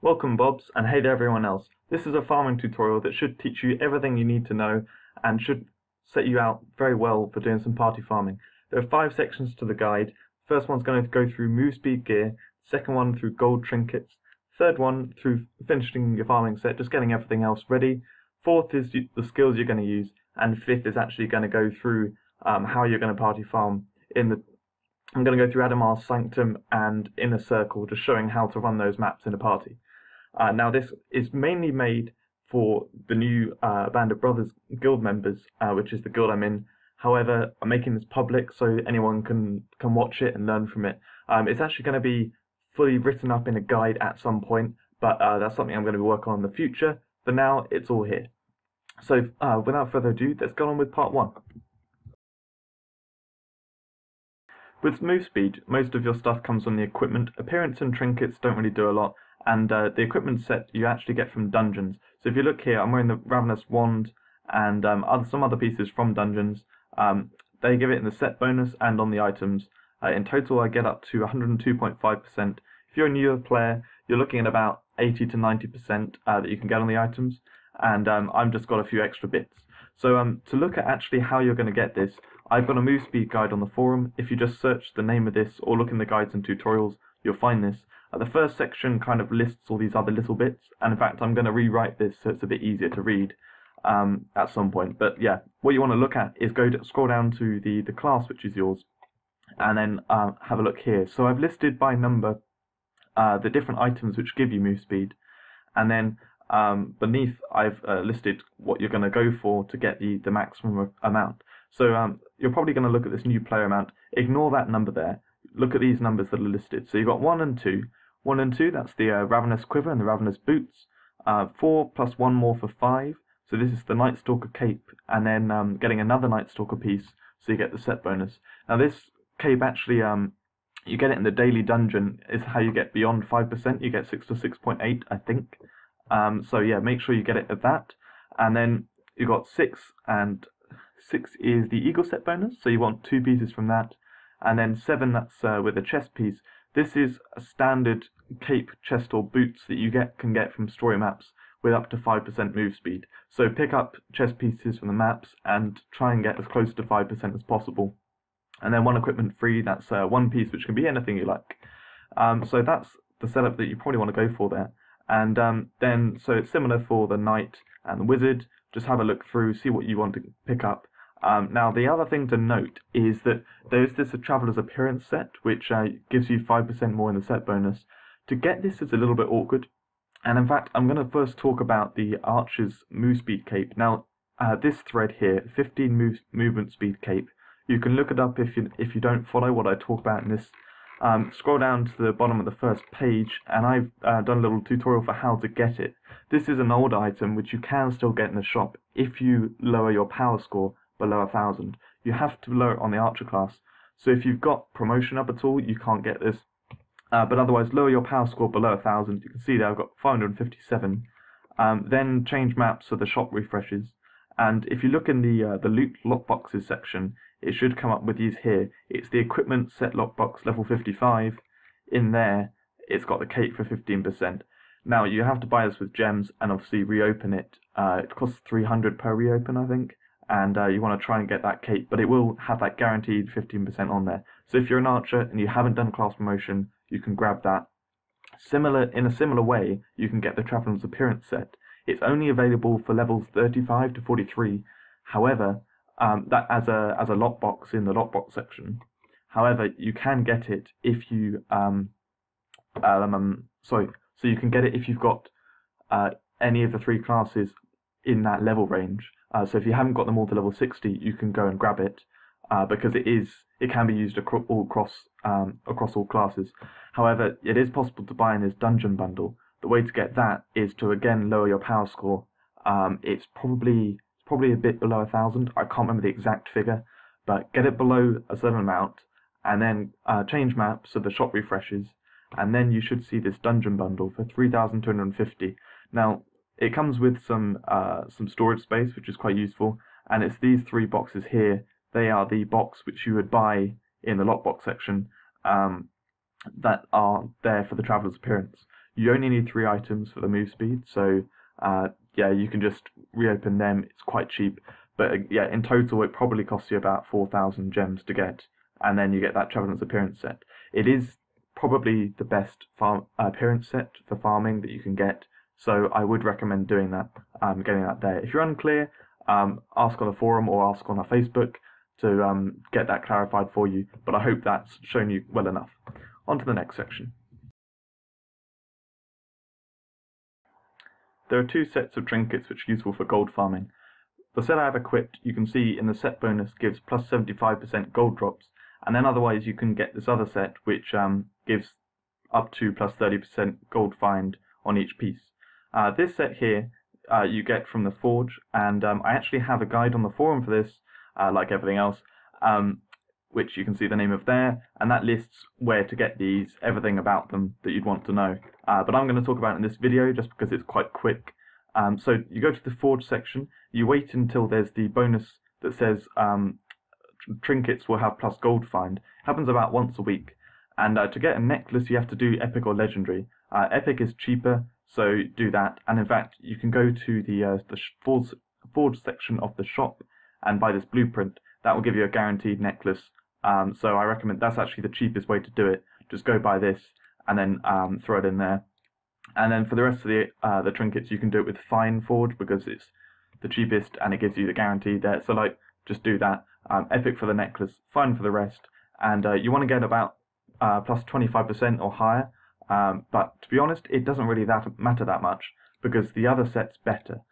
Welcome Bobs, and hey there everyone else. This is a farming tutorial that should teach you everything you need to know and should set you out very well for doing some party farming. There are 5 sections to the guide. First one's going to go through move speed gear, second one through gold trinkets, third one through finishing your farming set, just getting everything else ready, fourth is the skills you're going to use, and fifth is actually going to go through how you're going to party farm I'm going to go through Adamar's Sanctum and Inner Circle, just showing how to run those maps in a party. Now this is mainly made for the new Band of Brothers guild members, which is the guild I'm in. However, I'm making this public so anyone can watch it and learn from it. It's actually going to be fully written up in a guide at some point, but that's something I'm going to be working on in the future. For now, it's all here. So without further ado, let's go on with part 1. With move speed, most of your stuff comes from the equipment. Appearance and trinkets don't really do a lot, and the equipment set you actually get from dungeons. So if you look here, I'm wearing the Ravenous Wand and some other pieces from dungeons. They give it in the set bonus and on the items. In total, I get up to 102.5%. If you're a newer player, you're looking at about 80 to 90% that you can get on the items, and I've just got a few extra bits. So to look at actually how you're going to get this, I've got a move speed guide on the forum. If you just search the name of this or look in the guides and tutorials, you'll find this. The first section kind of lists all these other little bits, and in fact I'm going to rewrite this so it's a bit easier to read at some point. But yeah, what you want to look at is scroll down to the class which is yours, and then have a look here. So I've listed by number the different items which give you move speed, and then beneath I've listed what you're going to go for to get the maximum amount. So you're probably going to look at this new player amount, ignore that number there, look at these numbers that are listed. So you've got 1 and 2. 1 and 2, that's the Ravenous Quiver and the Ravenous Boots. 4 plus 1 more for 5, so this is the Night Stalker Cape, and then getting another Night Stalker piece, so you get the set bonus. Now this cape actually, you get it in the daily dungeon, is how you get beyond 5%, you get 6 to 6.8 I think. So yeah, make sure you get it at that. And then you've got 6, and 6 is the Eagle set bonus, so you want 2 pieces from that. And then 7, that's with a chest piece. This is a standard cape, chest or boots that you can get from story maps with up to 5% move speed. So pick up chest pieces from the maps and try and get as close to 5% as possible. And then 1 equipment free, that's 1 piece which can be anything you like. So that's the setup that you probably want to go for there. And then, so it's similar for the Knight and the Wizard. Just have a look through, see what you want to pick up. Now, the other thing to note is that there's this Traveller's Appearance set, which gives you 5% more in the set bonus. To get this is a little bit awkward, and in fact, I'm going to first talk about the Archer's Move Speed Cape. Now, this thread here, 15 movement speed cape, you can look it up if you don't follow what I talk about in this. Scroll down to the bottom of the first page, and I've done a little tutorial for how to get it. This is an old item which you can still get in the shop if you lower your power score below 1000. You have to lower it on the Archer class. So if you've got promotion up at all, you can't get this. But otherwise, lower your power score below 1000. You can see there I've got 557. Then change maps so the shop refreshes. And if you look in the loot lockboxes section, it should come up with these here. It's the equipment set lockbox level 55. In there, it's got the cape for 15%. Now you have to buy this with gems and obviously reopen it. It costs 300 per reopen, I think. And you want to try and get that cape, but it will have that guaranteed 15% on there. So if you're an archer and you haven't done class promotion, you can grab that. In a similar way, you can get the Traveller's Appearance set. It's only available for levels 35 to 43. However, that as a lockbox in the lockbox section. However, you can get it if you so you can get it if you've got any of the 3 classes in that level range. So if you haven't got them all to level 60, you can go and grab it because it can be used across all classes. However, it is possible to buy in this dungeon bundle. The way to get that is to again lower your power score. It's probably a bit below 1000. I can't remember the exact figure, but get it below a certain amount, and then change map so the shop refreshes, and then you should see this dungeon bundle for 3,250. Now, it comes with some storage space, which is quite useful, and it's these 3 boxes here. They are the box which you would buy in the lockbox section that are there for the Traveller's Appearance. You only need 3 items for the move speed, so yeah, you can just reopen them. It's quite cheap, but yeah, in total it probably costs you about 4,000 gems to get, and then you get that Traveler's Appearance set. It is probably the best appearance set for farming that you can get, so I would recommend doing that, getting that there. If you're unclear, ask on the forum or ask on our Facebook to get that clarified for you, but I hope that's shown you well enough. On to the next section. There are 2 sets of trinkets which are useful for gold farming. The set I have equipped, you can see in the set bonus, gives plus 75% gold drops, and then otherwise you can get this other set which gives up to plus 30% gold find on each piece. This set here you get from the forge, and I actually have a guide on the forum for this, like everything else, which you can see the name of there, and that lists where to get these, everything about them that you'd want to know. But I'm going to talk about it in this video just because it's quite quick. So you go to the forge section, you wait until there's the bonus that says trinkets will have plus gold find. It happens about once a week, and to get a necklace you have to do epic or legendary. Epic is cheaper, so do that, and in fact you can go to the forge section of the shop and buy this blueprint. That will give you a guaranteed necklace. So I recommend, that's actually the cheapest way to do it. Just go buy this and then throw it in there. And then for the rest of the trinkets, you can do it with Fine Forge because it's the cheapest and it gives you the guarantee there. So like, just do that. Epic for the necklace, Fine for the rest. And you want to get about plus 25% or higher. But to be honest, it doesn't really matter that much because the other set's better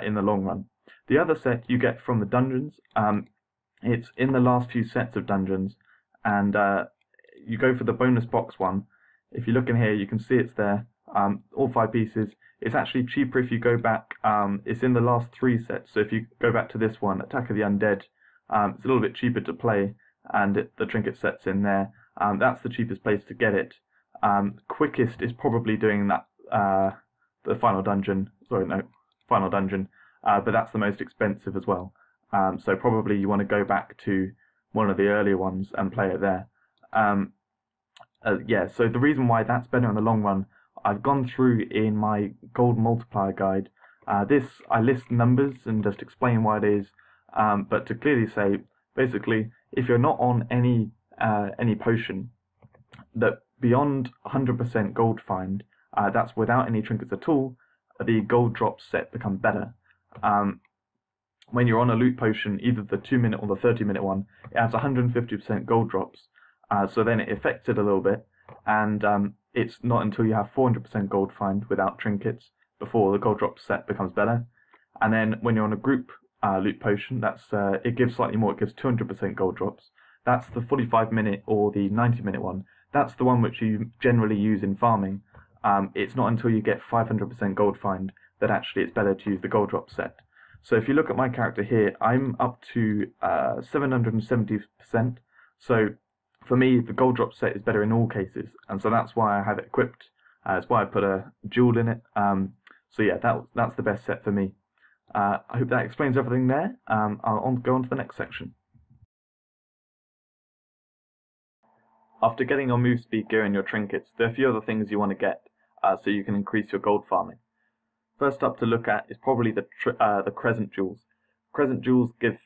in the long run. The other set you get from the dungeons. It's in the last few sets of dungeons, and you go for the bonus box one. If you look in here, you can see it's there, all 5 pieces. It's actually cheaper if you go back, it's in the last 3 sets, so if you go back to this one, Attack of the Undead, it's a little bit cheaper to play, and the trinket set's in there. That's the cheapest place to get it. Quickest is probably doing that, the final dungeon, but that's the most expensive as well. So probably you want to go back to one of the earlier ones and play it there. Yeah, so the reason why that's better in the long run, I've gone through in my gold multiplier guide. I list numbers and just explain why it is, but to clearly say, basically, if you're not on any potion that beyond 100% gold find, that's without any trinkets at all, the gold drop set become better. When you're on a loot potion, either the 2-minute or the 30-minute one, it has 150% gold drops. So then it affects it a little bit, and it's not until you have 400% gold find without trinkets before the gold drop set becomes better. And then when you're on a group loot potion, it gives slightly more. It gives 200% gold drops. That's the 45-minute or the 90-minute one. That's the one which you generally use in farming. It's not until you get 500% gold find that actually it's better to use the gold drop set. So if you look at my character here, I'm up to 770%. So for me, the gold drop set is better in all cases, and so that's why I have it equipped. That's why I put a jewel in it. So yeah, that's the best set for me. I hope that explains everything there. I'll go on to the next section. After getting your move speed gear and your trinkets, there are a few other things you want to get so you can increase your gold farming. First up to look at is probably the crescent jewels. Crescent jewels give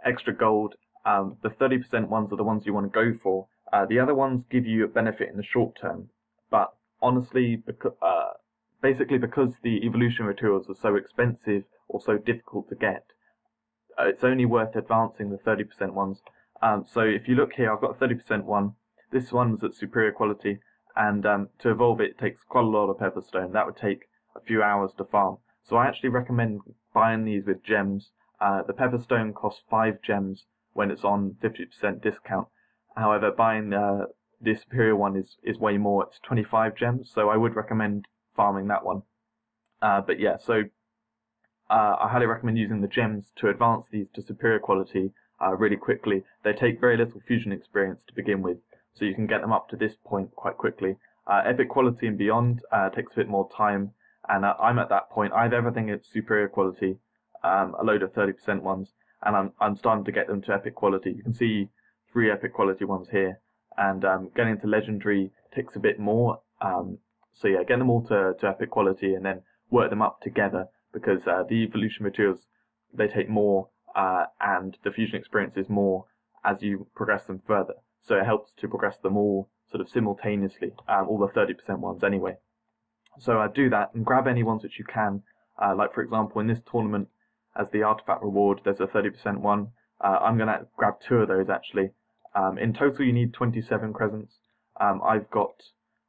extra gold. The 30% ones are the ones you want to go for. The other ones give you a benefit in the short term, but honestly, basically because the evolution materials are so expensive or so difficult to get, it's only worth advancing the 30% ones. So if you look here, I've got a 30% one. This one's at superior quality, and to evolve it takes quite a lot of pepperstone. That would take a few hours to farm. So I actually recommend buying these with gems. The pepperstone costs 5 gems when it's on 50% discount. However, buying the superior one is way more. It's 25 gems, so I would recommend farming that one. But yeah, so I highly recommend using the gems to advance these to superior quality really quickly. They take very little fusion experience to begin with, so you can get them up to this point quite quickly. Epic quality and beyond takes a bit more time, and I'm at that point. I have everything at superior quality, a load of 30% ones, and I'm starting to get them to epic quality. You can see 3 epic quality ones here, and getting to legendary takes a bit more. So yeah, get them all to epic quality and then work them up together, because the evolution materials, they take more and the fusion experience is more as you progress them further. So it helps to progress them all sort of simultaneously, all the 30% ones anyway. So do that and grab any ones which you can. Like for example, in this tournament, as the artifact reward, there's a 30% one. I'm going to grab 2 of those actually. In total, you need 27 crescents. I've got,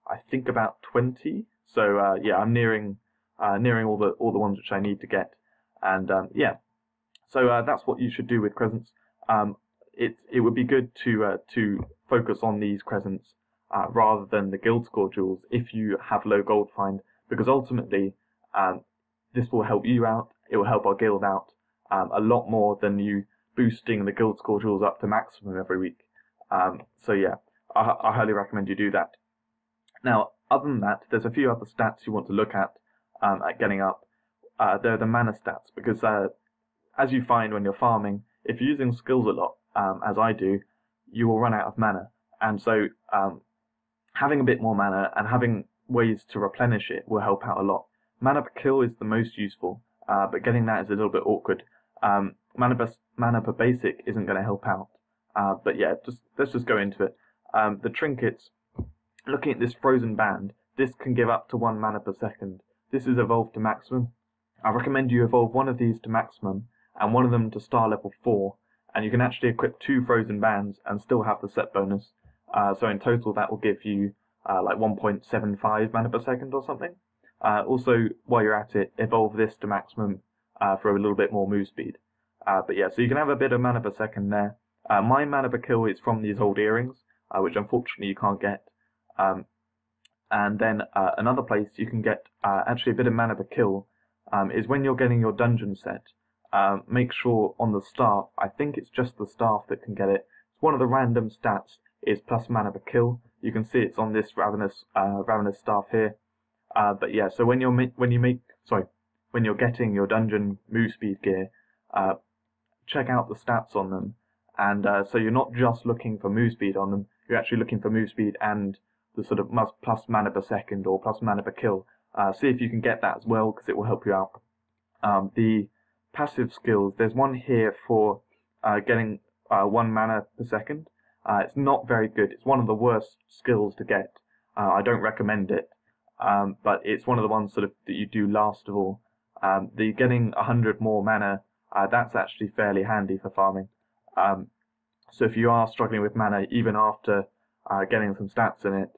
I think, about 20. So yeah, I'm nearing all the ones which I need to get. And yeah, so that's what you should do with crescents. It would be good to focus on these crescents rather than the guild score jewels if you have low gold find, because ultimately this will help you out. It will help our guild out a lot more than you boosting the guild score jewels up to maximum every week. So yeah, I highly recommend you do that. Now, other than that, there's a few other stats you want to look at getting up. They're the mana stats, because as you find when you're farming, if you're using skills a lot, as I do, you will run out of mana. And so having a bit more mana and having ways to replenish it will help out a lot. Mana per kill is the most useful, but getting that is a little bit awkward. Mana per basic isn't going to help out. But yeah, let's just go into it. The trinkets, looking at this frozen band, this can give up to 1 mana per second. This is evolved to maximum. I recommend you evolve one of these to maximum and one of them to star level 4, and you can actually equip 2 frozen bands and still have the set bonus. So in total that will give you like 1.75 mana per second or something. Also, while you're at it, evolve this to maximum for a little bit more move speed. But yeah, so you can have a bit of mana per second there. My mana per kill is from these old earrings, which unfortunately you can't get. And then another place you can get actually a bit of mana per kill is when you're getting your dungeon set. Make sure on the staff, I think it's just the staff that can get it. It's one of the random stats is plus mana per kill. You can see it's on this ravenous staff here. But yeah, so when you're getting your dungeon move speed gear, check out the stats on them. And so you're not just looking for move speed on them, you're actually looking for move speed and the sort of plus mana per second or plus mana per kill. See if you can get that as well, because it will help you out. The passive skills, there's one here for getting 1 mana per second. It's not very good. It's one of the worst skills to get. I don't recommend it, but it's one of the ones sort of that you do last of all. The getting 100 more mana, that's actually fairly handy for farming. So if you are struggling with mana, even after getting some stats in it,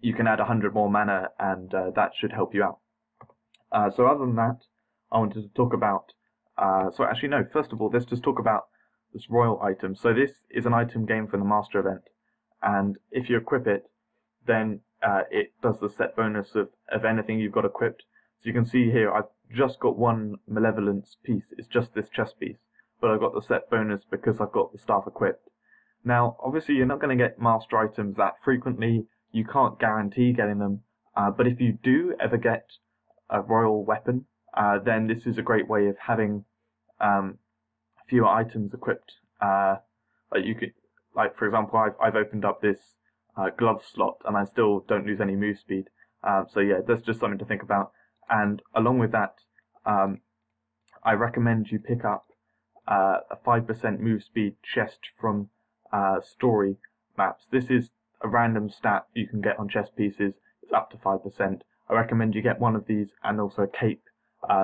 you can add 100 more mana, and that should help you out. So other than that, I wanted to talk about, so actually no, first of all, let's just talk about this royal item. So this is an item gained from the master event, and if you equip it, then it does the set bonus of anything you've got equipped. So you can see here, I've just got 1 malevolence piece, it's just this chest piece, but I've got the set bonus because I've got the staff equipped. Now, obviously you're not going to get master items that frequently, you can't guarantee getting them, but if you do ever get a royal weapon, then this is a great way of having fewer items equipped. Like you could, like for example, I've opened up this glove slot and I still don't lose any move speed. So yeah, that's just something to think about. And along with that, I recommend you pick up a 5% move speed chest from story maps. This is a random stat you can get on chest pieces. It's up to 5%. I recommend you get one of these and also a cape.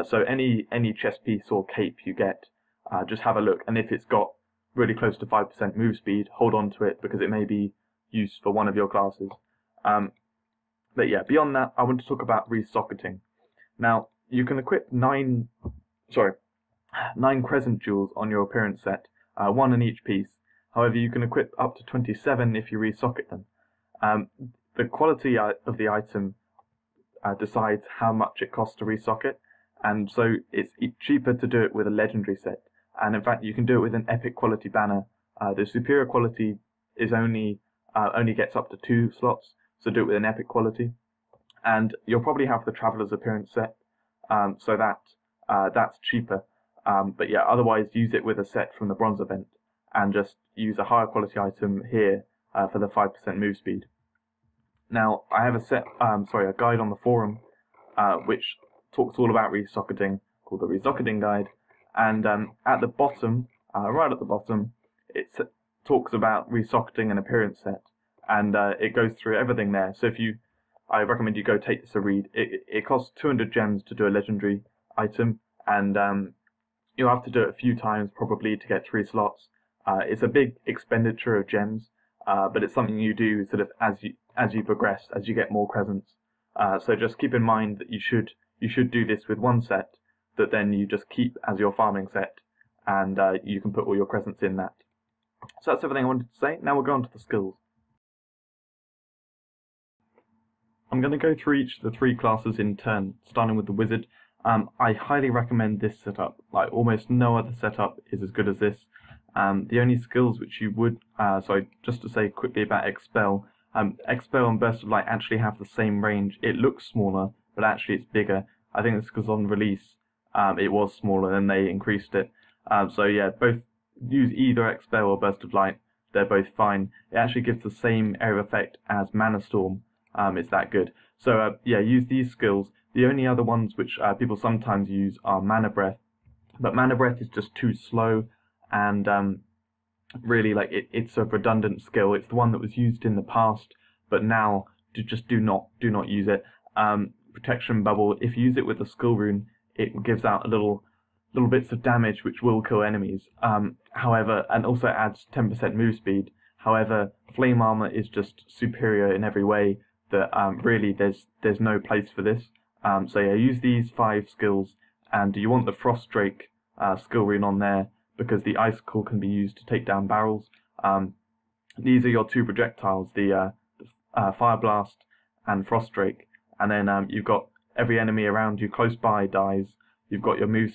So any chest piece or cape you get, just have a look, and if it's got really close to 5% move speed, hold on to it because it may be used for one of your classes. But yeah, beyond that, I want to talk about resocketing. Now, you can equip 9 crescent jewels on your appearance set, 1 in each piece. However, you can equip up to 27 if you resocket them. The quality of the item decides how much it costs to resocket, and so it's cheaper to do it with a legendary set. And in fact, you can do it with an epic quality banner. The superior quality is only gets up to 2 slots, so do it with an epic quality. And you'll probably have the Traveler's Appearance set, so that's cheaper. But yeah, otherwise use it with a set from the bronze event, and just use a higher quality item here for the 5% move speed. Now, I have a guide on the forum, which talks all about resocketing, called the Resocketing Guide, and at the bottom, right at the bottom, it talks about resocketing an appearance set, and it goes through everything there. So I recommend you go take this a read. It costs 200 gems to do a legendary item, and you'll have to do it a few times probably to get 3 slots. It's a big expenditure of gems, but it's something you do sort of as you progress, as you get more crescents. So just keep in mind that you should do this with one set that then you just keep as your farming set, and you can put all your crescents in that. So that's everything I wanted to say. Now we'll go on to the skills. I'm going to go through each of the 3 classes in turn, starting with the wizard. I highly recommend this setup. Like almost no other setup is as good as this. The only skills which you would, just to say quickly about Expel. Expel and Burst of Light actually have the same range. It looks smaller, but actually it's bigger. I think it's because on release it was smaller and they increased it. So yeah, both use either Expel or Burst of Light. They're both fine. It actually gives the same area effect as Mana Storm. It's that good. So yeah, use these skills. The only other ones which people sometimes use are Mana Breath, but Mana Breath is just too slow, and really like it's a redundant skill. It's the one that was used in the past, but now just do not use it. Protection Bubble. If you use it with the skill rune, it gives out little bits of damage which will kill enemies. However, and also adds 10% move speed. However, Flame Armor is just superior in every way. That really there's no place for this. So yeah, use these 5 skills, and you want the Frost Drake skill rune on there because the Icicle can be used to take down barrels. These are your 2 projectiles, the Fire Blast and Frost Drake, and then you've got every enemy around you close by dies. You've got your move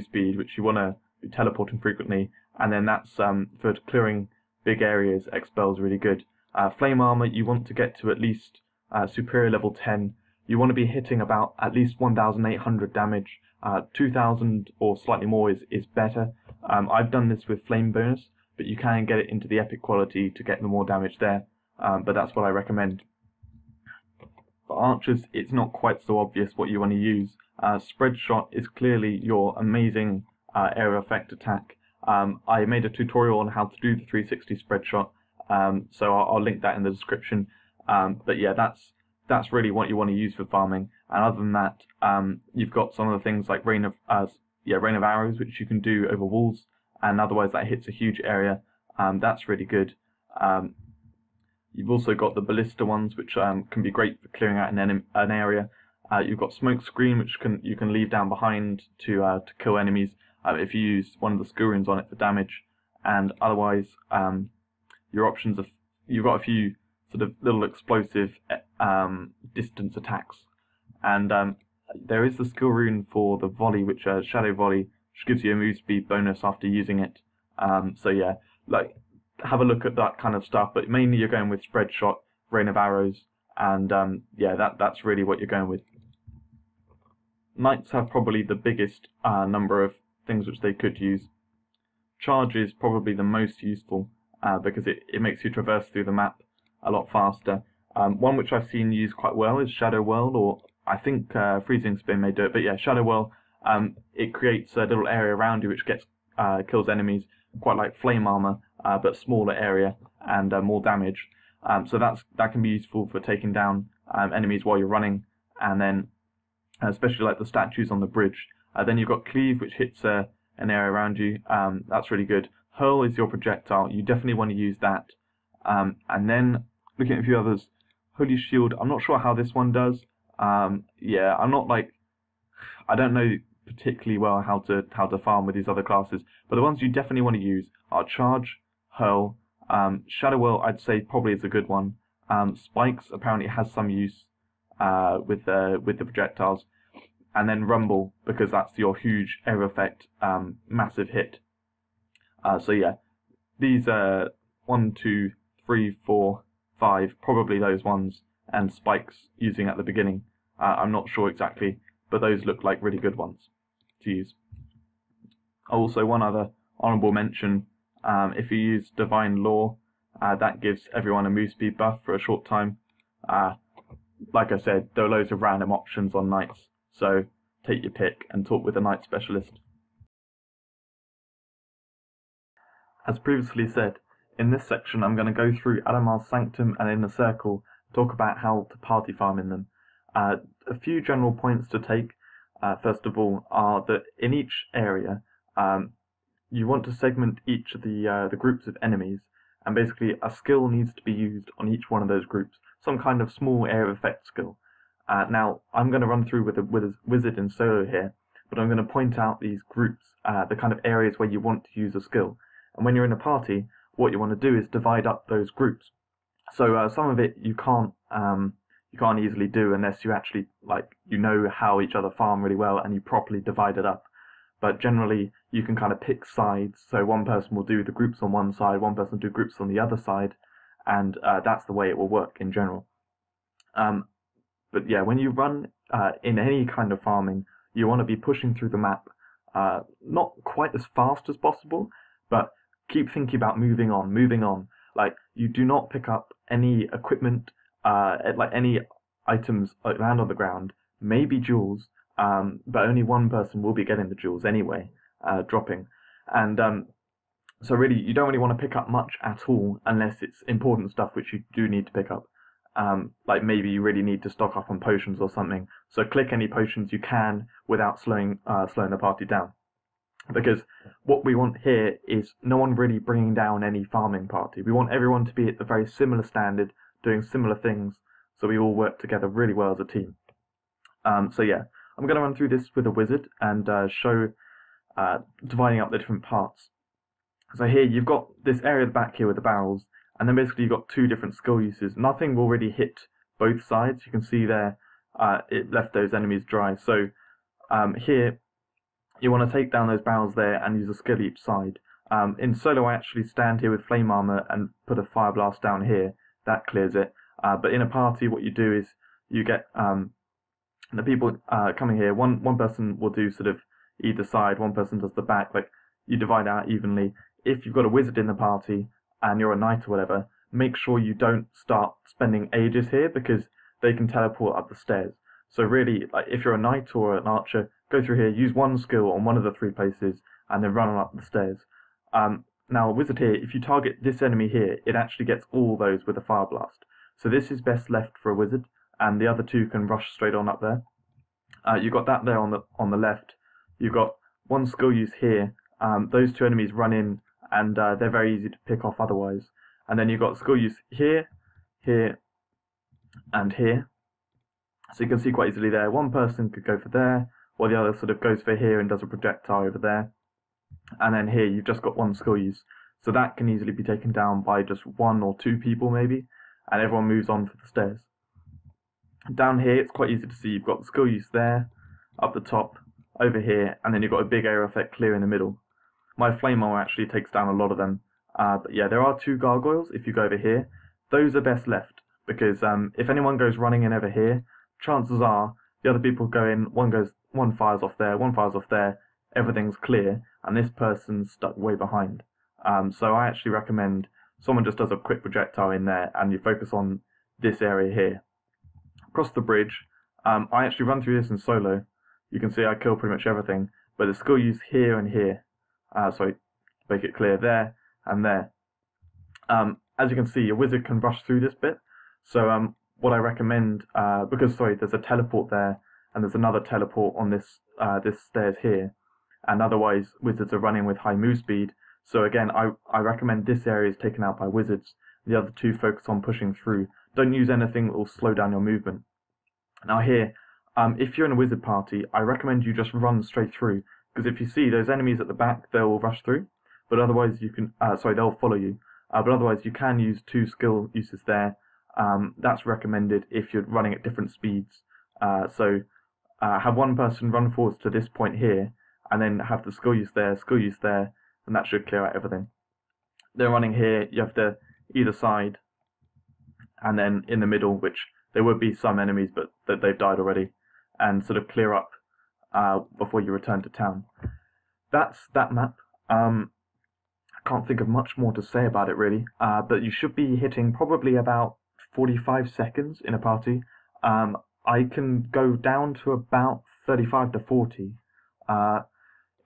speed, which you want to be teleporting frequently, and then that's for clearing big areas. Expel's really good. Flame Armor, you want to get to at least superior level 10. You want to be hitting about at least 1,800 damage. 2,000 or slightly more is better. I've done this with Flame bonus, but you can get it into the epic quality to get the more damage there. But that's what I recommend. For archers, it's not quite so obvious what you want to use. Spread Shot is clearly your amazing area effect attack. I made a tutorial on how to do the 360 Spread Shot, so I'll link that in the description. But yeah, that's really what you want to use for farming. And other than that, you've got some of the things like Rain of Arrows, which you can do over walls, and otherwise that hits a huge area. That's really good. You've also got the Ballista ones, which can be great for clearing out an area. You've got Smoke Screen, which you can leave down behind to kill enemies if you use one of the skill runes on it for damage. And otherwise, your options are, you've got a few sort of little explosive distance attacks, and there is the skill rune for the volley, which Shadow Volley, which gives you a move speed bonus after using it. So yeah, like have a look at that kind of stuff, but mainly you're going with Spread Shot, Rain of Arrows, and yeah, that's really what you're going with. Knights have probably the biggest number of things which they could use. Charge is probably the most useful because it makes you traverse through the map a lot faster. One which I've seen used quite well is Shadow Whirl, or I think Freezing Spin may do it, but yeah, Shadow Whirl, it creates a little area around you which kills enemies, quite like Flame Armor, but smaller area and more damage. So that can be useful for taking down enemies while you're running, and then especially like the statues on the bridge. Then you've got Cleave, which hits an area around you. That's really good. Hurl is your projectile. You definitely want to use that. And then looking at a few others, Holy Shield. I'm not sure how this one does. Yeah, I don't know particularly well how to farm with these other classes. But the ones you definitely want to use are Charge, Hurl, Shadow Whirl. I'd say probably is a good one. Spikes apparently has some use with the projectiles, and then Rumble, because that's your huge area effect, massive hit. So yeah, these 1, 2, 3, 4, 5, probably those ones, and Spikes using at the beginning. I'm not sure exactly, but those look like really good ones to use. Also, one other honourable mention, if you use Divine Law, that gives everyone a move speed buff for a short time. Like I said, there are loads of random options on knights, so take your pick and talk with a knight specialist. As previously said, in this section I'm going to go through Adamar's Sanctum and Inner Circle, talk about how to party farm in them. A few general points to take, first of all, are that in each area you want to segment each of the groups of enemies, and basically a skill needs to be used on each one of those groups, some kind of small area of effect skill. Now, I'm going to run through with a wizard in solo here, but I'm going to point out these groups, the kind of areas where you want to use a skill. And when you're in a party, what you want to do is divide up those groups. So some of it you can't easily do unless you actually know how each other farm really well and you properly divide it up. But generally, you can kind of pick sides. So one person will do the groups on one side, one person will do groups on the other side, and that's the way it will work in general. But yeah, when you run in any kind of farming, you want to be pushing through the map, not quite as fast as possible, but keep thinking about moving on. Like, you do not pick up any equipment, any items land on the ground, maybe jewels, but only one person will be getting the jewels anyway, dropping. And so really, you don't really want to pick up much at all unless it's important stuff which you do need to pick up. Like maybe you really need to stock up on potions or something. So click any potions you can without slowing the party down. Because what we want here is no one really bringing down any farming party. We want everyone to be at the very similar standard, doing similar things, so we all work together really well as a team. So yeah, I'm going to run through this with a wizard and show dividing up the different parts. So here you've got this area at the back here with the barrels, and then basically you've got two different skill uses. Nothing will really hit both sides. You can see there it left those enemies dry. So here you want to take down those barrels there and use a skill each side. In solo I actually stand here with flame armor and put a fire blast down here. That clears it. But in a party what you do is you get the people coming here. One person will do sort of either side, one person does the back. Like, you divide out evenly. If you've got a wizard in the party and you're a knight or whatever, make sure you don't start spending ages here because they can teleport up the stairs. So really, like, if you're a knight or an archer, go through here, use one skill on one of the three places, and then run on up the stairs. Now, a wizard here, if you target this enemy here, it actually gets all those with a fire blast. So this is best left for a wizard, and the other two can rush straight on up there. You've got that there on the left. You've got one skill use here. Those two enemies run in, and they're very easy to pick off otherwise. And then you've got skill use here, here, and here. So you can see quite easily there, one person could go for there, while the other sort of goes for here and does a projectile over there. And then here you've just got one skill use. So that can easily be taken down by just one or two people maybe, and everyone moves on for the stairs. Down here it's quite easy to see, you've got the skill use there, up the top, over here, and then you've got a big area effect clear in the middle. My flame armor actually takes down a lot of them. But yeah, there are two gargoyles if you go over here. Those are best left, because if anyone goes running in over here, chances are the other people go in, one fires off there, everything's clear, and this person's stuck way behind. So I actually recommend someone just does a quick projectile in there and you focus on this area here. Across the bridge, I actually run through this in solo. You can see I kill pretty much everything, but the skill use here and here. Sorry, make it clear, there and there. As you can see, a wizard can rush through this bit. So what I recommend, because there's a teleport there, and there's another teleport on this stairs here, and otherwise wizards are running with high move speed. So again, I recommend this area is taken out by wizards. The other two focus on pushing through. Don't use anything that will slow down your movement. Now here, if you're in a wizard party, I recommend you just run straight through, because if you see those enemies at the back, they'll rush through, but otherwise you can, they'll follow you. But otherwise you can use two skill uses there. That's recommended if you're running at different speeds. Have one person run forwards to this point here, and then have the skill use there, and that should clear out everything. They're running here, you have the either side, and then in the middle, which there would be some enemies, but that they've died already, and sort of clear up before you return to town. That's that map. I can't think of much more to say about it really, but you should be hitting probably about 45 seconds in a party. I can go down to about 35 to 40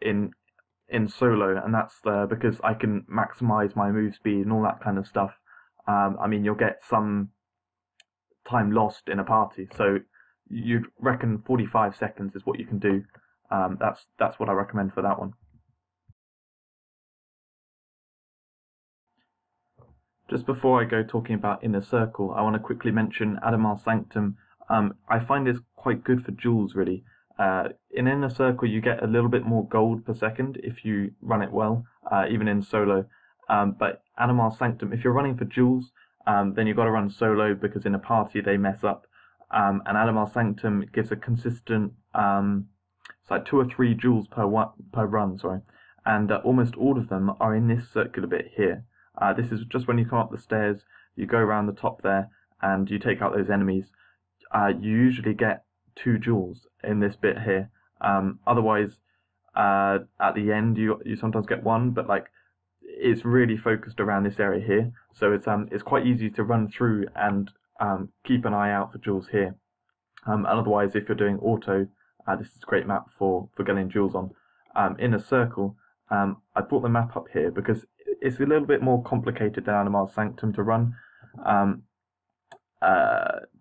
in solo, and that's because I can maximize my move speed and all that kind of stuff. I mean, you'll get some time lost in a party, so you'd reckon 45 seconds is what you can do. That's what I recommend for that one. Just before I go talking about Inner Circle, I want to quickly mention Adamar's Sanctum. I find it's quite good for duels, really. In Inner Circle, you get a little bit more gold per second if you run it well, even in solo. But Adamar's Sanctum, if you're running for duels, then you've got to run solo because in a party they mess up. And Adamar's Sanctum gives a consistent, it's like 2 or 3 duels per run, sorry. And almost all of them are in this circular bit here. This is just when you come up the stairs, you go around the top there, and you take out those enemies. You usually get 2 duels in this bit here. Otherwise, at the end, you sometimes get 1, but like it's really focused around this area here. So it's quite easy to run through and keep an eye out for duels here. And otherwise, if you're doing auto, this is a great map for getting duels on. Inner Circle, I brought the map up here because it's a little bit more complicated than Adamar's Sanctum to run.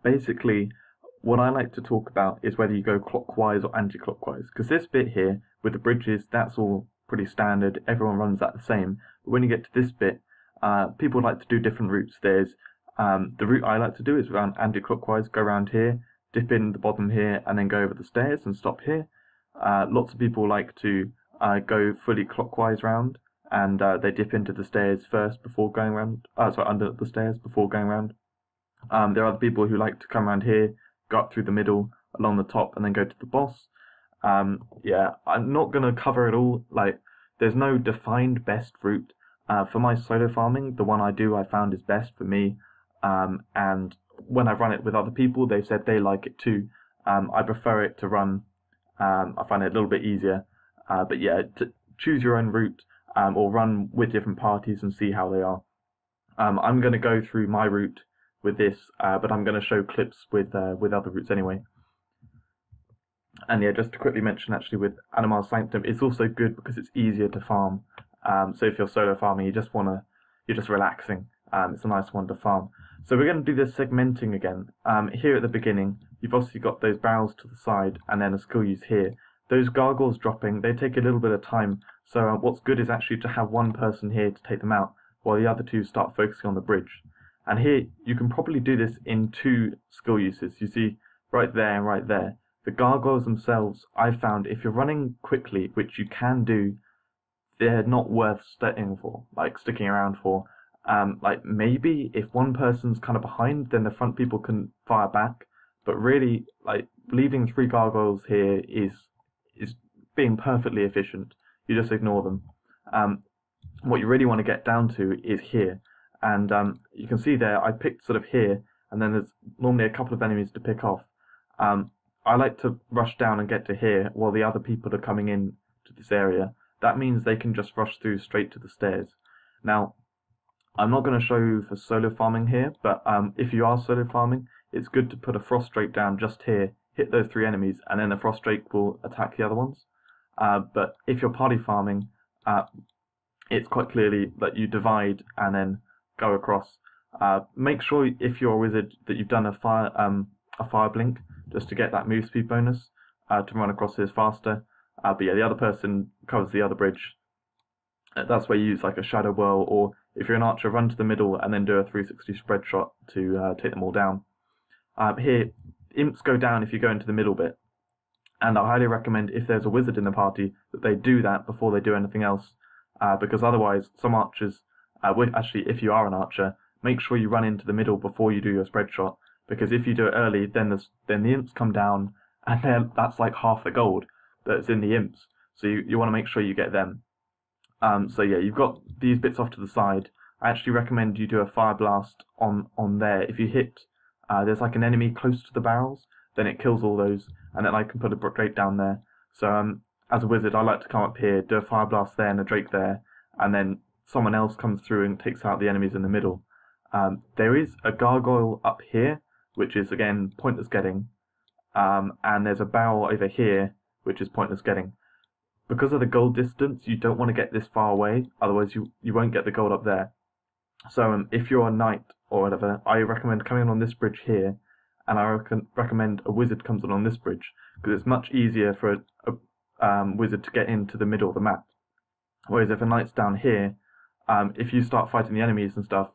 Basically, what I like to talk about is whether you go clockwise or anti-clockwise, because this bit here with the bridges, that's all pretty standard. Everyone runs that the same. But when you get to this bit, people like to do different routes. There's the route I like to do is run anti-clockwise, go around here, dip in the bottom here, and then go over the stairs and stop here. Lots of people like to go fully clockwise round, and they dip into the stairs first before going around. Under the stairs before going around. There are other people who like to come around here, go up through the middle, along the top, and then go to the boss. Yeah, I'm not going to cover it all. Like, there's no defined best route. For my solo farming, the one I do I found is best for me. And when I've run it with other people, they've said they like it too. I prefer it to run. I find it a little bit easier. But yeah, choose your own route, or run with different parties and see how they are. I'm going to go through my route with this, but I'm going to show clips with other routes anyway. And yeah, just to quickly mention, actually, with Adamar's Sanctum, it's also good because it's easier to farm. So if you're solo farming, you're just relaxing. It's a nice one to farm. So we're going to do this segmenting again. Here at the beginning, you've obviously got those barrels to the side, and then a skill use here. Those gargoyles dropping, they take a little bit of time. So what's good is actually to have one person here to take them out, while the other 2 start focusing on the bridge. And here, you can probably do this in 2 skill uses. You see, right there and right there. The gargoyles themselves, I've found, if you're running quickly, which you can do, they're not worth sticking around for. Like, maybe if one person's kind of behind, then the front people can fire back. But really, like, leaving 3 gargoyles here is being perfectly efficient. You just ignore them. What you really want to get down to is here. And you can see there, I picked sort of here, and then there's normally a couple of enemies to pick off. I like to rush down and get to here while the other people are coming in to this area. That means they can just rush through straight to the stairs. Now, I'm not going to show you for solo farming here, but if you are solo farming, it's good to put a frost drake down just here, hit those 3 enemies, and then the frost drake will attack the other ones. But if you're party farming, it's quite clearly that you divide and then go across. Make sure if you're a wizard that you've done a fire blink just to get that move speed bonus to run across this faster. But yeah, the other person covers the other bridge. That's where you use like a shadow whirl, or if you're an archer, run to the middle and then do a 360 spread shot to take them all down. Here, imps go down if you go into the middle bit, and I highly recommend if there's a wizard in the party that they do that before they do anything else, because otherwise some archers, actually if you are an archer, make sure you run into the middle before you do your spread shot, because if you do it early, then the imps come down, and then that's like half the gold that's in the imps, so you want to make sure you get them. So yeah, you've got these bits off to the side. I actually recommend you do a fire blast on there. If you hit, there's like an enemy close to the barrels, then it kills all those, and then I can put a drake down there. So as a wizard, I like to come up here, do a fire blast there and a drake there, and then someone else comes through and takes out the enemies in the middle. There is a gargoyle up here, which is again pointless getting, and there's a barrel over here, which is pointless getting. Because of the gold distance, you don't want to get this far away, otherwise you won't get the gold up there. So if you're a knight or whatever, I recommend coming on this bridge here, and I recommend a wizard comes on this bridge, because it's much easier for a wizard to get into the middle of the map. Whereas if a knight's down here, if you start fighting the enemies and stuff,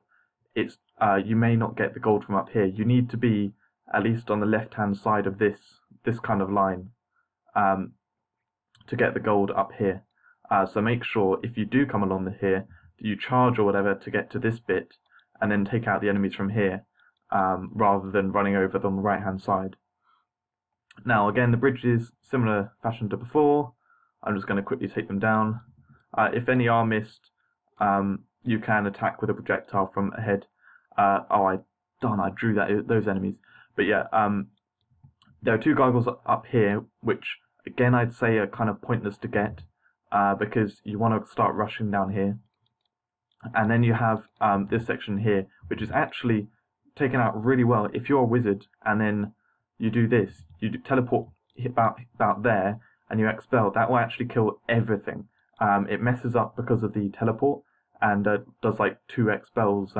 it's you may not get the gold from up here. You need to be at least on the left-hand side of this kind of line to get the gold up here. So make sure if you do come along here, that you charge or whatever to get to this bit, and then take out the enemies from here, rather than running over them on the right-hand side. Now again, the bridge is similar fashion to before. I'm just going to quickly take them down. If any are missed, you can attack with a projectile from ahead. I drew those enemies. But yeah, there are two gargoyles up here, which again I'd say are kind of pointless to get, because you want to start rushing down here. And then you have this section here, which is actually taken out really well. If you're a wizard and then you do this, you teleport about there, and you expel, that will actually kill everything. It messes up because of the teleport, and does like 2 expels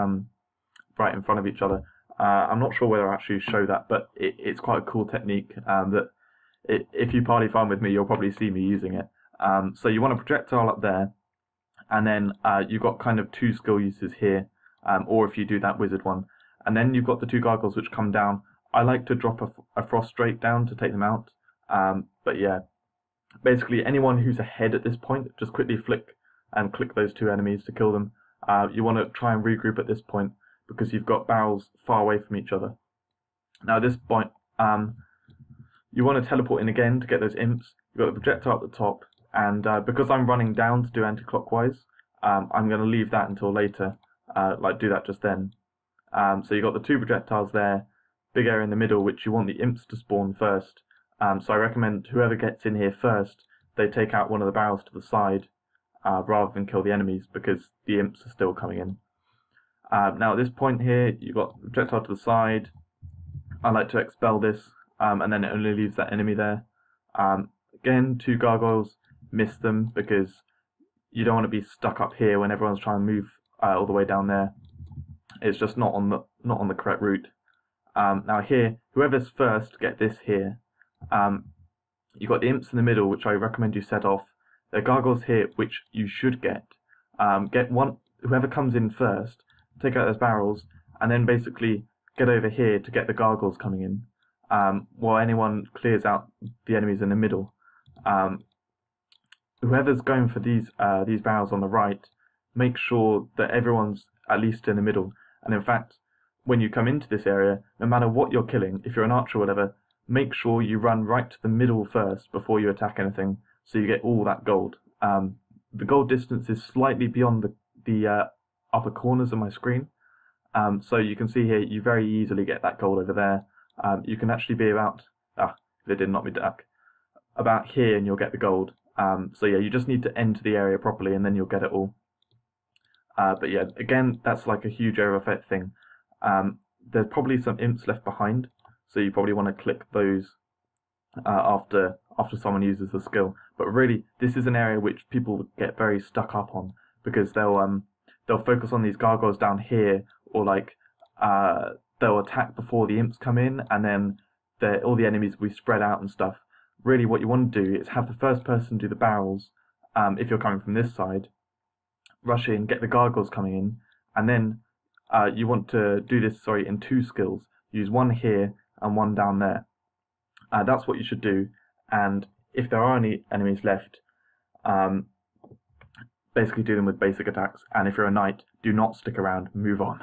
right in front of each other. I'm not sure whether I actually show that, but it's quite a cool technique that if you party farm with me, you'll probably see me using it. So you want a projectile up there, and then you've got kind of 2 skill uses here, or if you do that wizard one. And then you've got the 2 gargoyles which come down. I like to drop a frost straight down to take them out. But yeah, basically anyone who's ahead at this point, just quickly flick and click those 2 enemies to kill them. You want to try and regroup at this point, because you've got barrels far away from each other. Now at this point, you want to teleport in again to get those imps. You've got the projectile at the top, and because I'm running down to do anti-clockwise, I'm going to leave that until later, like do that just then. So you've got the 2 projectiles there, big area in the middle, which you want the imps to spawn first. So I recommend whoever gets in here first, they take out one of the barrels to the side, rather than kill the enemies, because the imps are still coming in. Now at this point here, you've got the projectile to the side. I like to expel this, and then it only leaves that enemy there. Again, 2 gargoyles, miss them, because you don't want to be stuck up here when everyone's trying to move all the way down there. It's just not on the correct route. Now here, whoever's first, get this here. You've got the imps in the middle, which I recommend you set off. There are gargoyles here, which you should get. Get one, whoever comes in first, take out those barrels, and then basically get over here to get the gargoyles coming in, while anyone clears out the enemies in the middle. Whoever's going for these barrels on the right, make sure that everyone's at least in the middle. And in fact, when you come into this area, no matter what you're killing, if you're an archer or whatever, make sure you run right to the middle first before you attack anything, so you get all that gold. The gold distance is slightly beyond the upper corners of my screen, so you can see here you very easily get that gold over there. You can actually be about, they did knock me back, about here, and you'll get the gold. So yeah, you just need to enter the area properly, and then you'll get it all. But yeah, again, that's like a huge area effect thing. There's probably some imps left behind, so you probably want to click those after someone uses the skill. But really, this is an area which people get very stuck up on, because they'll focus on these gargoyles down here, or like they'll attack before the imps come in, and then all the enemies will be spread out and stuff. Really, what you want to do is have the first person do the barrels, if you're coming from this side, rush in, get the gargoyles coming in, and then you want to do this, in 2 skills. Use one here and one down there. That's what you should do, and if there are any enemies left, basically do them with basic attacks, and if you're a knight, do not stick around, move on,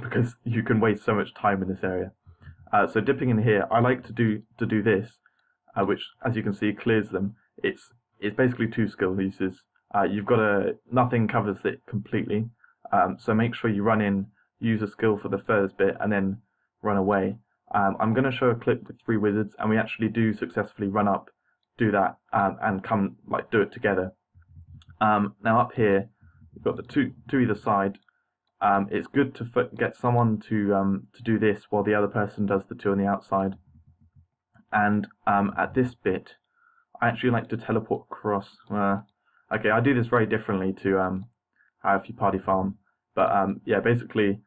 because you can waste so much time in this area. So dipping in here, I like to do this, which, as you can see, clears them. It's basically 2 skill uses. You've got nothing covers it completely, so make sure you run in, use a skill for the first bit, and then run away. I'm going to show a clip with 3 wizards, and we actually do successfully run up, do that, and come do it together. Now up here, you've got the two either side. it's good to get someone to do this while the other person does the two on the outside. And at this bit, I actually like to teleport across. Okay, I do this very differently to how if you party farm, but yeah, basically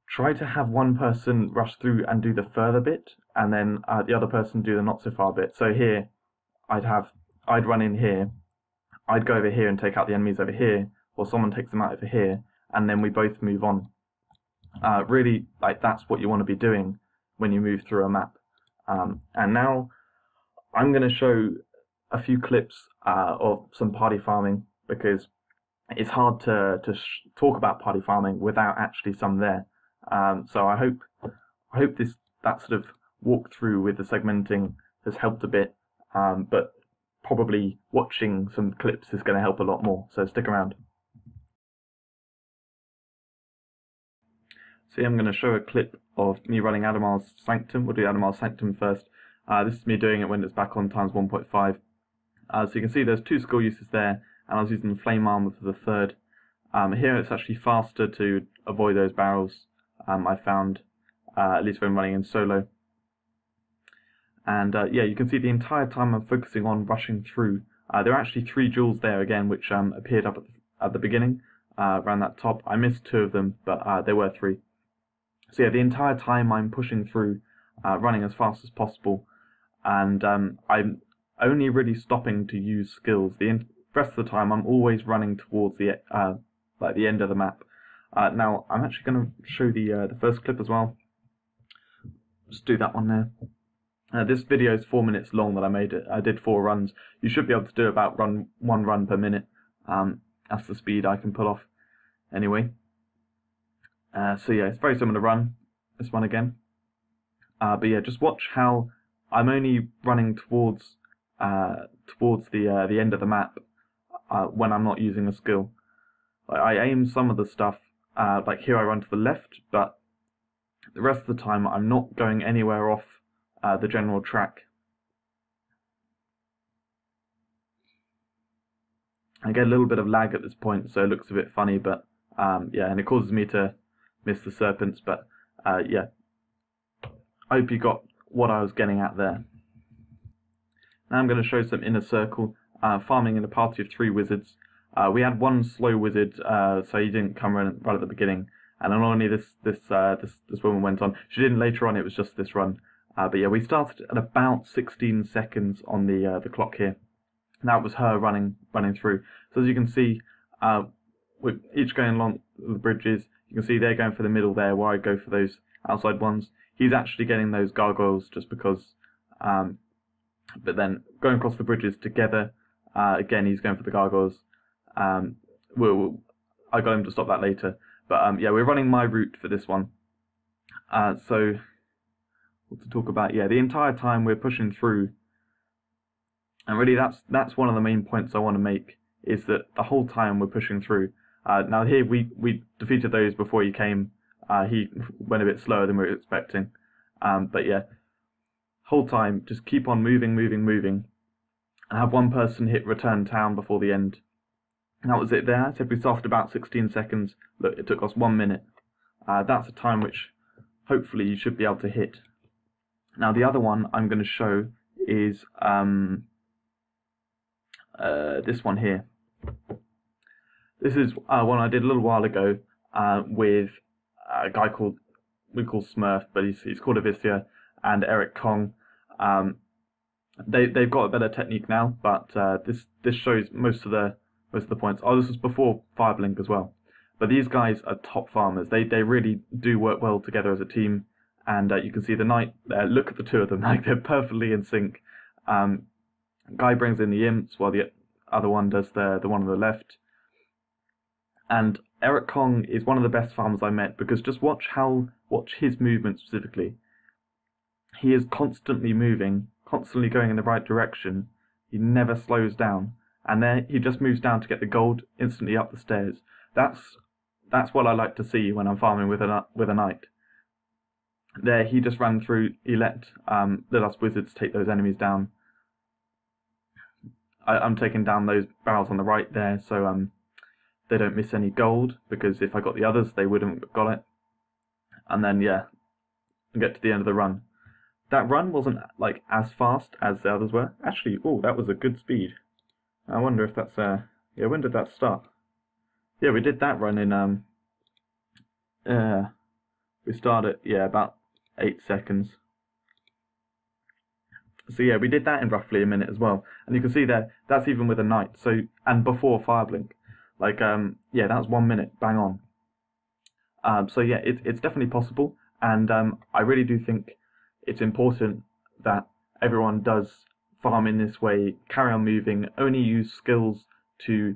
try to have one person rush through and do the further bit, and then the other person do the not so far bit. So here, I'd run in here, I'd go over here and take out the enemies over here, or someone takes them out over here, and then we both move on. Really, like that's what you want to be doing when you move through a map. And now I'm going to show a few clips of some party farming, because it's hard to talk about party farming without actually some there. So I hope that sort of walkthrough with the segmenting has helped a bit, but probably watching some clips is going to help a lot more, so stick around. So I'm going to show a clip of me running Adamar's Sanctum. We'll do Adamar's Sanctum first. This is me doing it when it's back on times 1.5. So you can see there's two skill uses there, and I was using the Flame Armor for the third. Here it's actually faster to avoid those barrels, I found, at least when running in solo. And yeah, you can see the entire time I'm focusing on rushing through. There are actually 3 jewels there again, which appeared up at the beginning, around that top. I missed 2 of them, but there were 3. So yeah, the entire time I'm pushing through, running as fast as possible, and I'm only really stopping to use skills. The rest of the time I'm always running towards the like the end of the map. Now I'm actually going to show the first clip as well. Just do that one there. This video is 4 minutes long that I made it. I did 4 runs. You should be able to do about 1 run per minute. That's the speed I can pull off anyway. So yeah, it's very similar to run, this one again. But yeah, just watch how I'm only running towards the end of the map when I'm not using a skill. Like, I aim some of the stuff, like here I run to the left, but the rest of the time I'm not going anywhere off the general track. I get a little bit of lag at this point, so it looks a bit funny, but yeah, and it causes me to miss the serpents, but yeah, I hope you got what I was getting at there. Now I'm going to show some inner circle, farming in a party of 3 wizards. We had 1 slow wizard, so he didn't come right at the beginning, and not only this woman went on, she didn't later on, it was just this run. But yeah, we started at about 16 seconds on the clock here. And that was her running through. So as you can see, we're each going along the bridges. You can see they're going for the middle there, where I go for those outside ones. He's actually getting those gargoyles just because. But then going across the bridges together, again he's going for the gargoyles. I got him to stop that later. But yeah, we're running my route for this one. So what to talk about? Yeah, the entire time we're pushing through, and really that's one of the main points I want to make, is that the whole time we're pushing through. Now here we defeated those before he came. He went a bit slower than we were expecting, but yeah, whole time just keep on moving, and have one person hit return town before the end. And that was it there. I said we started about 16 seconds. Look, it took us 1 minute. That's a time which hopefully you should be able to hit. Now the other one I'm going to show is this one here. This is one I did a little while ago with a guy we call Smurf, but he's called Avicia, and Eric Kong. They've got a better technique now, but this shows most of the points. Oh, this was before Fireblink as well. But these guys are top farmers. They really do work well together as a team, and you can see the knight there. Look at the 2 of them; like they're perfectly in sync. Guy brings in the imps while the other one does the one on the left. And Eric Kong is one of the best farmers I met, because just watch his movement specifically. He is constantly moving, constantly going in the right direction. He never slows down, and there he just moves down to get the gold instantly up the stairs. That's what I like to see when I'm farming with a knight. There he just ran through. He let us wizards take those enemies down. I'm taking down those barrels on the right there, so they don't miss any gold, because if I got the others, they wouldn't have got it. And then, yeah, get to the end of the run. That run wasn't like as fast as the others were. Actually, oh, that was a good speed. I wonder if that's yeah, when did that start? Yeah, we did that run in we started, yeah, about 8 seconds. So yeah, we did that in roughly a minute as well. And you can see there, that's even with a knight. So, and before Fireblink. Like, yeah, that was 1 minute, bang on. So yeah, it's definitely possible. And I really do think it's important that everyone does farm in this way, carry on moving, only use skills to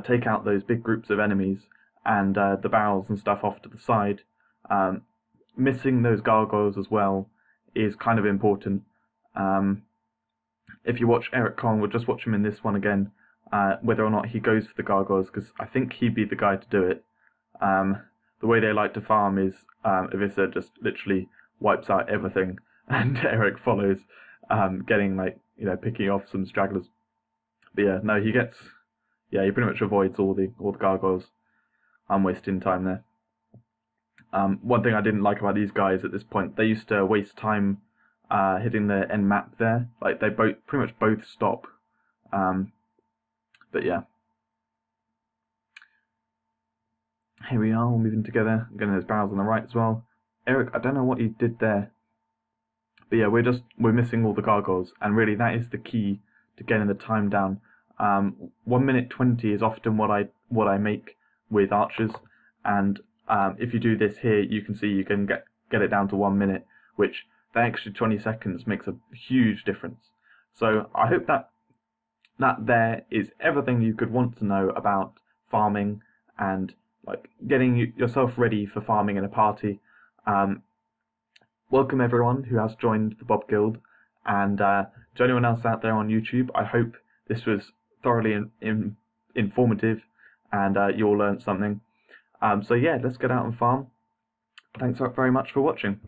take out those big groups of enemies and the barrels and stuff off to the side. Missing those gargoyles as well is kind of important. If you watch Eric Kong, we'll just watch him in this one again, whether or not he goes for the gargoyles, because I think he'd be the guy to do it. The way they like to farm is Avisa just literally wipes out everything, and Eric follows, getting like, you know, picking off some stragglers. But yeah, no, he pretty much avoids all the gargoyles. I'm wasting time there. One thing I didn't like about these guys at this point, they used to waste time hitting the end map there. Like, they pretty much both stop. But yeah. Here we are, all moving together. Getting those barrels on the right as well. Eric, I don't know what he did there. But yeah, we're missing all the gargoyles, and really that is the key to getting the time down. 1 minute 20 is often what I make with archers, and if you do this here, you can see you can get it down to 1 minute, which that extra 20 seconds makes a huge difference. So I hope that there is everything you could want to know about farming and like getting yourself ready for farming in a party. Welcome everyone who has joined the BoB Guild, and to anyone else out there on YouTube, I hope this was thoroughly informative and you all learned something. So yeah, let's get out and farm. Thanks very much for watching.